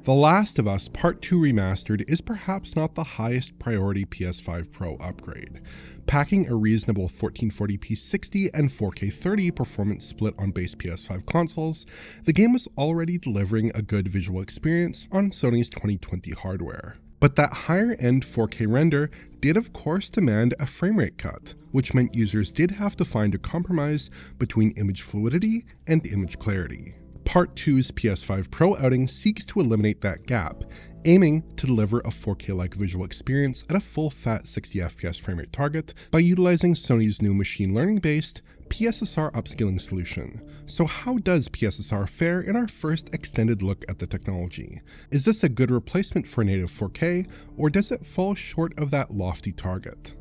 The Last of Us Part 2 Remastered is perhaps not the highest priority PS5 Pro upgrade. Packing a reasonable 1440p 60 and 4K 30 performance split on base PS5 consoles, the game was already delivering a good visual experience on Sony's 2020 hardware. But that higher-end 4K render did of course demand a framerate cut, which meant users did have to find a compromise between image fluidity and image clarity. Part 2's PS5 Pro outing seeks to eliminate that gap, aiming to deliver a 4K-like visual experience at a full-fat 60fps framerate target by utilizing Sony's new machine learning-based PSSR upscaling solution. So how does PSSR fare in our first extended look at the technology? Is this a good replacement for native 4K, or does it fall short of that lofty target?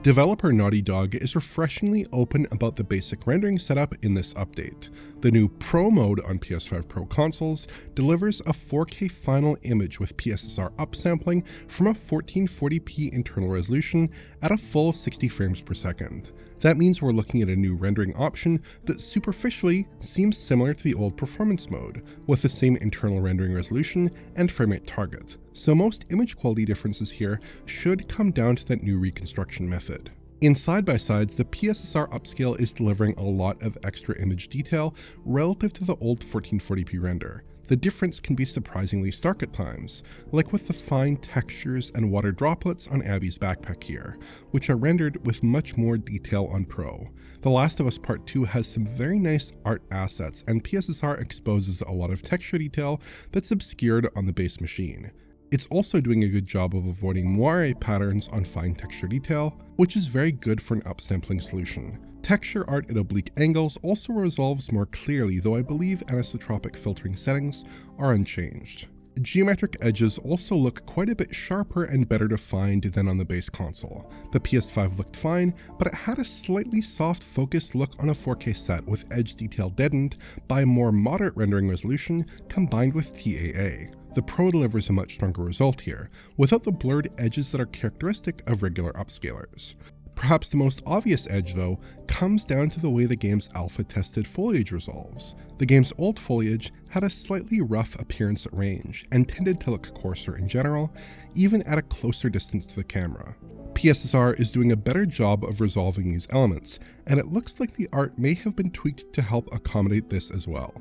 Developer Naughty Dog is refreshingly open about the basic rendering setup in this update. The new Pro mode on PS5 Pro consoles delivers a 4K final image with PSSR upsampling from a 1440p internal resolution at a full 60 frames per second. That means we're looking at a new rendering option that superficially seems similar to the old performance mode, with the same internal rendering resolution and framerate target. So most image quality differences here should come down to that new reconstruction method. In side-by-sides, the PSSR upscale is delivering a lot of extra image detail relative to the old 1440p render. The difference can be surprisingly stark at times, like with the fine textures and water droplets on Abby's backpack here, which are rendered with much more detail on Pro. The Last of Us Part 2 has some very nice art assets, and PSSR exposes a lot of texture detail that's obscured on the base machine. It's also doing a good job of avoiding moire patterns on fine texture detail, which is very good for an upsampling solution. Texture art at oblique angles also resolves more clearly, though I believe anisotropic filtering settings are unchanged. Geometric edges also look quite a bit sharper and better defined than on the base console. The PS5 looked fine, but it had a slightly soft focused look on a 4K set with edge detail deadened by a more moderate rendering resolution combined with TAA. The Pro delivers a much stronger result here, without the blurred edges that are characteristic of regular upscalers. Perhaps the most obvious edge, though, comes down to the way the game's alpha-tested foliage resolves. The game's old foliage had a slightly rough appearance at range, and tended to look coarser in general, even at a closer distance to the camera. PSSR is doing a better job of resolving these elements, and it looks like the art may have been tweaked to help accommodate this as well.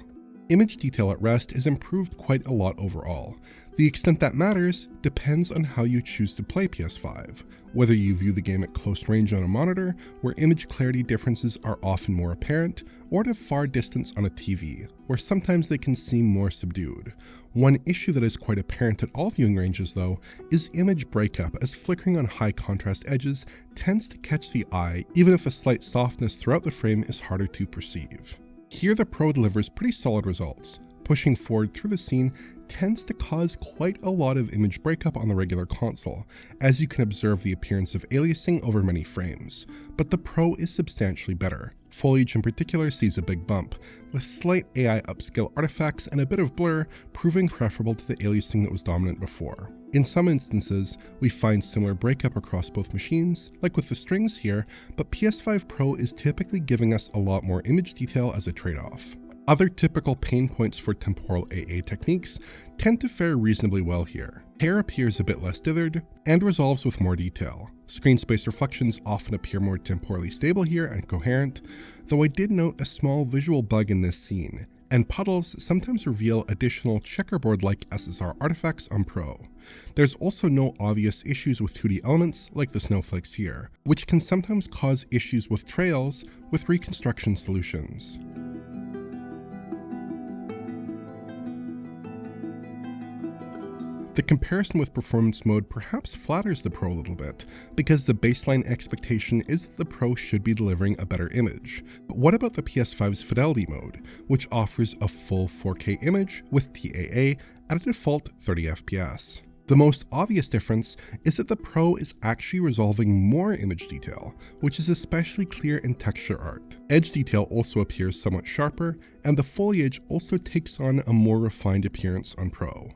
Image detail at rest is improved quite a lot overall. The extent that matters depends on how you choose to play PS5, whether you view the game at close range on a monitor, where image clarity differences are often more apparent, or at a far distance on a TV, where sometimes they can seem more subdued. One issue that is quite apparent at all viewing ranges, though, is image breakup, as flickering on high contrast edges tends to catch the eye, even if a slight softness throughout the frame is harder to perceive. Here the Pro delivers pretty solid results. Pushing forward through the scene tends to cause quite a lot of image breakup on the regular console, as you can observe the appearance of aliasing over many frames. But the Pro is substantially better. Foliage in particular sees a big bump, with slight AI upscale artifacts and a bit of blur proving preferable to the aliasing that was dominant before. In some instances, we find similar breakup across both machines, like with the strings here, but PS5 Pro is typically giving us a lot more image detail as a trade-off. Other typical pain points for temporal AA techniques tend to fare reasonably well here. Hair appears a bit less dithered, and resolves with more detail. Screen space reflections often appear more temporally stable here and coherent, though I did note a small visual bug in this scene, and puddles sometimes reveal additional checkerboard-like SSR artifacts on Pro. There's also no obvious issues with 2D elements like the snowflakes here, which can sometimes cause issues with trails with reconstruction solutions. The comparison with performance mode perhaps flatters the Pro a little bit, because the baseline expectation is that the Pro should be delivering a better image. But what about the PS5's Fidelity mode, which offers a full 4K image with TAA at a default 30 FPS? The most obvious difference is that the Pro is actually resolving more image detail, which is especially clear in texture art. Edge detail also appears somewhat sharper, and the foliage also takes on a more refined appearance on Pro.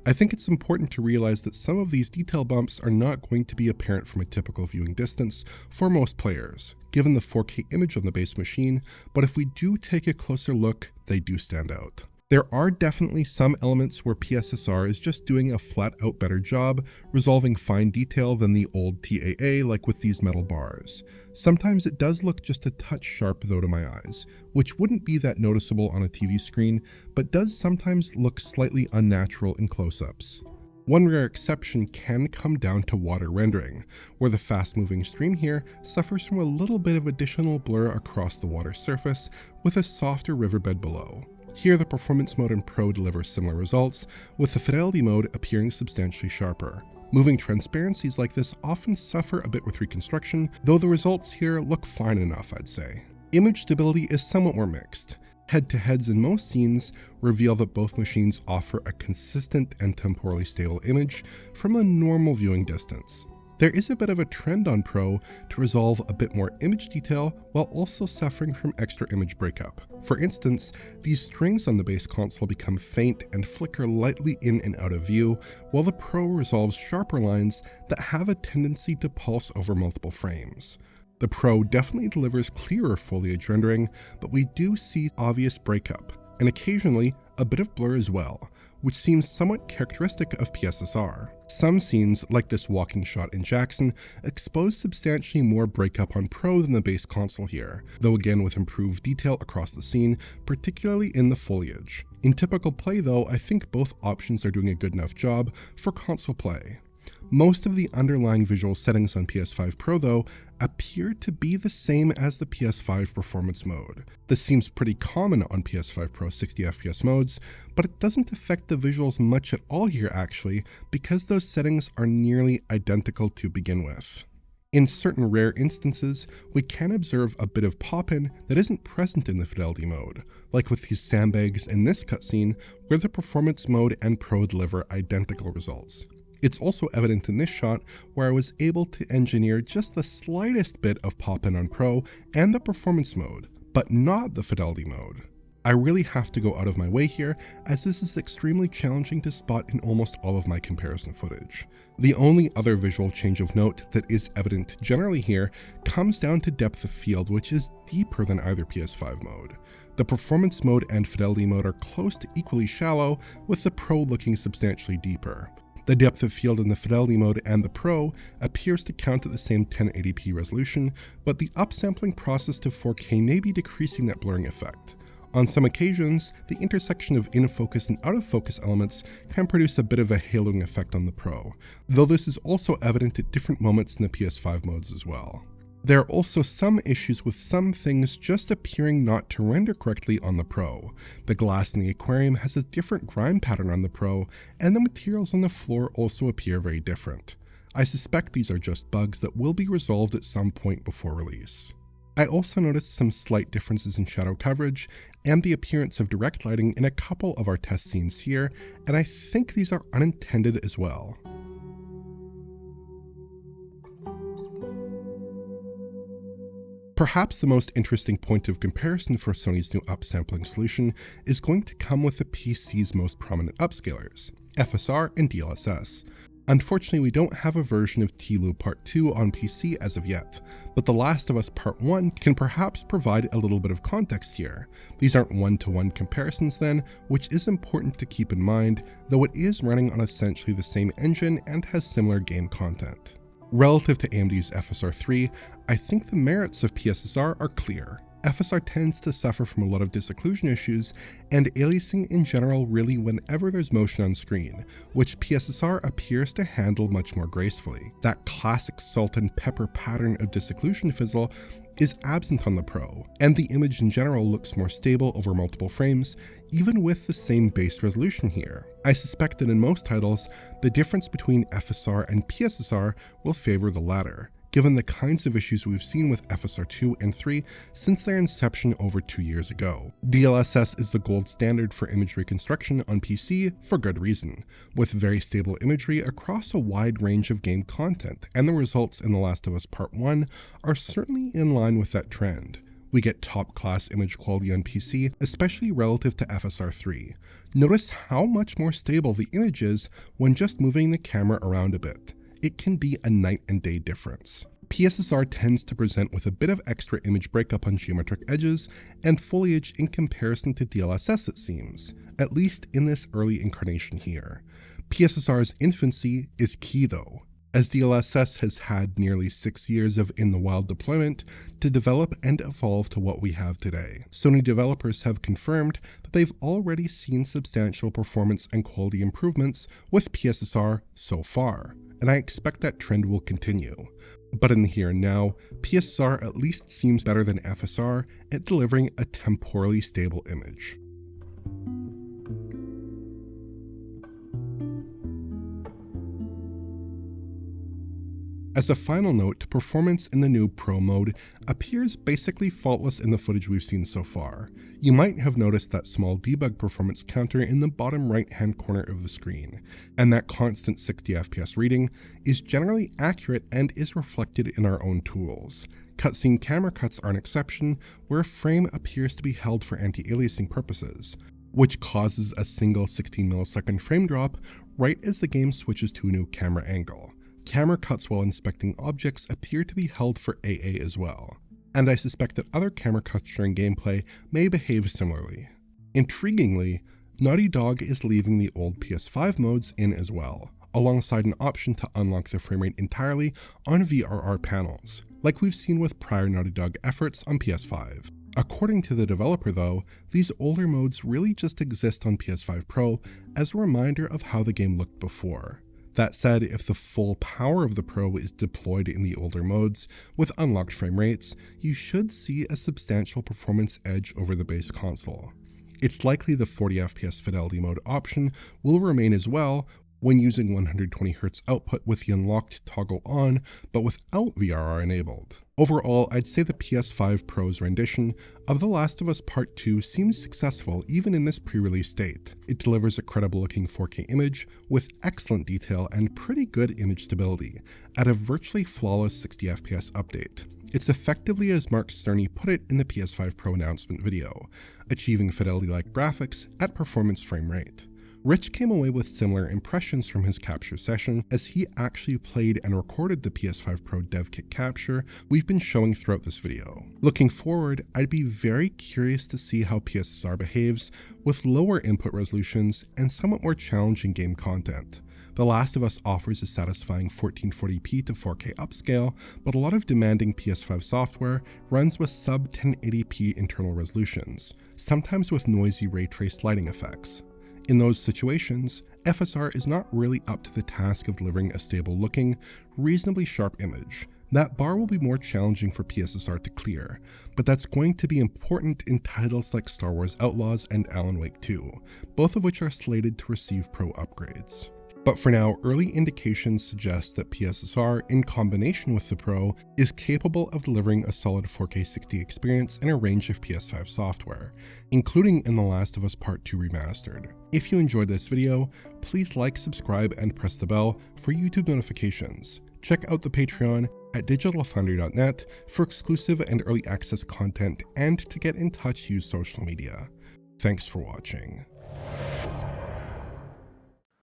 I think it's important to realize that some of these detail bumps are not going to be apparent from a typical viewing distance for most players, given the 4K image on the base machine, but if we do take a closer look, they do stand out. There are definitely some elements where PSSR is just doing a flat-out better job resolving fine detail than the old TAA, like with these metal bars. Sometimes it does look just a touch sharp though to my eyes, which wouldn't be that noticeable on a TV screen, but does sometimes look slightly unnatural in close-ups. One rare exception can come down to water rendering, where the fast-moving stream here suffers from a little bit of additional blur across the water surface with a softer riverbed below. Here the performance mode and Pro delivers similar results, with the Fidelity mode appearing substantially sharper. Moving transparencies like this often suffer a bit with reconstruction, though the results here look fine enough, I'd say. Image stability is somewhat more mixed. Head-to-heads in most scenes reveal that both machines offer a consistent and temporally stable image from a normal viewing distance. There is a bit of a trend on Pro to resolve a bit more image detail while also suffering from extra image breakup. For instance, these strings on the base console become faint and flicker lightly in and out of view, while the Pro resolves sharper lines that have a tendency to pulse over multiple frames. The Pro definitely delivers clearer foliage rendering, but we do see obvious breakup, and occasionally a bit of blur as well, which seems somewhat characteristic of PSSR. Some scenes, like this walking shot in Jackson, expose substantially more breakup on Pro than the base console here, though again with improved detail across the scene, particularly in the foliage. In typical play though, I think both options are doing a good enough job for console play. Most of the underlying visual settings on PS5 Pro, though, appear to be the same as the PS5 performance mode. This seems pretty common on PS5 Pro 60fps modes, but it doesn't affect the visuals much at all here actually, because those settings are nearly identical to begin with. In certain rare instances, we can observe a bit of pop-in that isn't present in the Fidelity mode, like with these sandbags in this cutscene where the performance mode and Pro deliver identical results. It's also evident in this shot where I was able to engineer just the slightest bit of pop-in on Pro and the performance mode, but not the Fidelity mode. I really have to go out of my way here, as this is extremely challenging to spot in almost all of my comparison footage. The only other visual change of note that is evident generally here comes down to depth of field, which is deeper than either PS5 mode. The performance mode and Fidelity mode are close to equally shallow, with the Pro looking substantially deeper. The depth of field in the Fidelity mode and the Pro appears to count at the same 1080p resolution, but the upsampling process to 4K may be decreasing that blurring effect. On some occasions, the intersection of in-focus and out-of-focus elements can produce a bit of a haloing effect on the Pro, though this is also evident at different moments in the PS5 modes as well. There are also some issues with some things just appearing not to render correctly on the Pro. The glass in the aquarium has a different grind pattern on the Pro, and the materials on the floor also appear very different. I suspect these are just bugs that will be resolved at some point before release. I also noticed some slight differences in shadow coverage and the appearance of direct lighting in a couple of our test scenes here, and I think these are unintended as well. Perhaps the most interesting point of comparison for Sony's new upsampling solution is going to come with the PC's most prominent upscalers, FSR and DLSS. Unfortunately, we don't have a version of T-Loop Part 2 on PC as of yet, but The Last of Us Part 1 can perhaps provide a little bit of context here. These aren't one-to-one comparisons then, which is important to keep in mind, though it is running on essentially the same engine and has similar game content. Relative to AMD's FSR 3, I think the merits of PSSR are clear. FSR tends to suffer from a lot of disocclusion issues and aliasing in general really whenever there's motion on screen, which PSSR appears to handle much more gracefully. That classic salt and pepper pattern of disocclusion fizzle is absent on the Pro, and the image in general looks more stable over multiple frames, even with the same base resolution here. I suspect that in most titles, the difference between FSR and PSSR will favor the latter, given the kinds of issues we've seen with FSR 2 and 3 since their inception over 2 years ago. DLSS is the gold standard for image reconstruction on PC for good reason, with very stable imagery across a wide range of game content, and the results in The Last of Us Part 1 are certainly in line with that trend. We get top-class image quality on PC, especially relative to FSR 3. Notice how much more stable the image is when just moving the camera around a bit. It can be a night and day difference. PSSR tends to present with a bit of extra image breakup on geometric edges and foliage in comparison to DLSS, it seems, at least in this early incarnation here. PSSR's infancy is key though, as DLSS has had nearly 6 years of in-the-wild deployment to develop and evolve to what we have today. Sony developers have confirmed that they've already seen substantial performance and quality improvements with PSSR so far, and I expect that trend will continue. But in the here and now, PSSR at least seems better than FSR at delivering a temporally stable image. As a final note, performance in the new Pro mode appears basically faultless in the footage we've seen so far. You might have noticed that small debug performance counter in the bottom right-hand corner of the screen, and that constant 60 FPS reading is generally accurate and is reflected in our own tools. Cutscene camera cuts are an exception, where a frame appears to be held for anti-aliasing purposes, which causes a single 16 millisecond frame drop right as the game switches to a new camera angle. Camera cuts while inspecting objects appear to be held for AA as well, and I suspect that other camera cuts during gameplay may behave similarly. Intriguingly, Naughty Dog is leaving the old PS5 modes in as well, alongside an option to unlock the framerate entirely on VRR panels, like we've seen with prior Naughty Dog efforts on PS5. According to the developer though, these older modes really just exist on PS5 Pro as a reminder of how the game looked before. That said, if the full power of the Pro is deployed in the older modes with unlocked frame rates, you should see a substantial performance edge over the base console. It's likely the 40 FPS Fidelity mode option will remain as well when using 120Hz output with the unlocked toggle on, but without VRR enabled. Overall, I'd say the PS5 Pro's rendition of The Last of Us Part 2 seems successful even in this pre-release state. It delivers a credible looking 4K image with excellent detail and pretty good image stability at a virtually flawless 60 FPS update. It's effectively as Mark Cerny put it in the PS5 Pro announcement video, achieving Fidelity-like graphics at performance frame rate. Rich came away with similar impressions from his capture session, as he actually played and recorded the PS5 Pro dev kit capture we've been showing throughout this video. Looking forward, I'd be very curious to see how PSSR behaves with lower input resolutions and somewhat more challenging game content. The Last of Us offers a satisfying 1440p to 4K upscale, but a lot of demanding PS5 software runs with sub 1080p internal resolutions, sometimes with noisy ray traced lighting effects. In those situations, FSR is not really up to the task of delivering a stable-looking, reasonably sharp image. That bar will be more challenging for PSSR to clear, but that's going to be important in titles like Star Wars Outlaws and Alan Wake 2, both of which are slated to receive Pro upgrades. But for now, early indications suggest that PSSR, in combination with the Pro, is capable of delivering a solid 4K 60 experience in a range of PS5 software, including in The Last of Us Part 2 Remastered. If you enjoyed this video, please like, subscribe, and press the bell for YouTube notifications. Check out the Patreon at digitalfoundry.net for exclusive and early access content, and to get in touch, use social media. Thanks for watching.